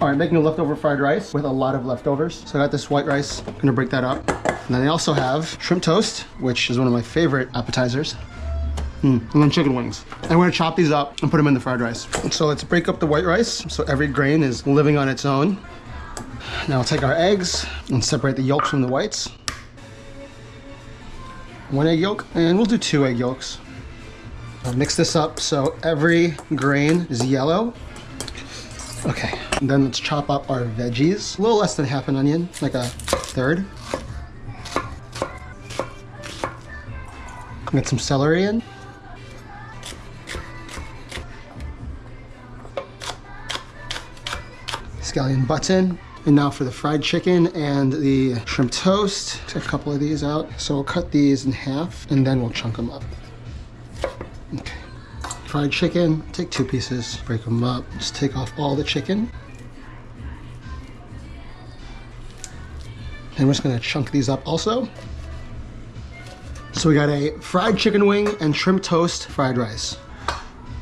All right, making a leftover fried rice with a lot of leftovers. So I got this white rice, I'm gonna break that up. And then I also have shrimp toast, which is one of my favorite appetizers. And then chicken wings. And we're gonna chop these up and put them in the fried rice. So let's break up the white rice so every grain is living on its own. Now we'll take our eggs and separate the yolks from the whites. 1 egg yolk, and we'll do 2 egg yolks. I'll mix this up so every grain is yellow. Okay, and then let's chop up our veggies. A little less than half an onion, like a third. Get some celery in. Scallion butts in. And now for the fried chicken and the shrimp toast. Take a couple of these out. So we'll cut these in half and then we'll chunk them up. Okay. Fried chicken, take 2 pieces, break them up. Just take off all the chicken. And we're just gonna chunk these up also. So we got a fried chicken wing and shrimp toast fried rice.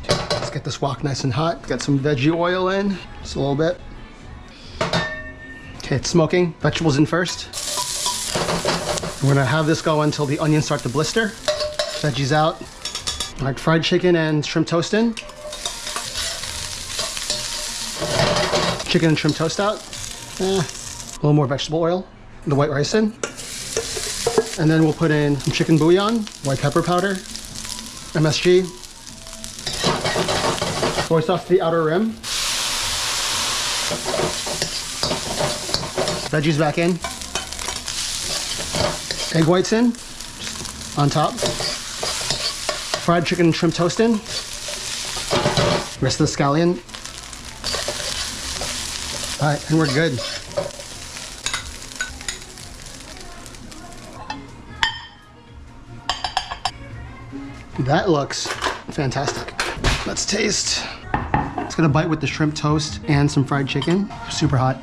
Let's get this wok nice and hot. Get some veggie oil in, just a little bit. Okay, it's smoking. Vegetables in first. We're gonna have this go until the onions start to blister. Veggies out. All right, fried chicken and shrimp toast in. Chicken and shrimp toast out. A little more vegetable oil. The white rice in. And then we'll put in some chicken bouillon, white pepper powder, MSG. Soy sauce to the outer rim. Veggies back in. Egg whites in, just on top. Fried chicken and shrimp toast in. Rest of the scallion. All right, and we're good. That looks fantastic. Let's taste. It's gonna bite with the shrimp toast and some fried chicken. Super hot.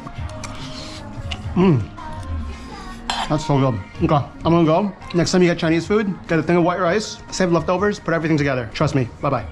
That's so good. Okay, I'm gonna go. Next time you get Chinese food, get a thing of white rice, save leftovers, put everything together. Trust me, bye-bye.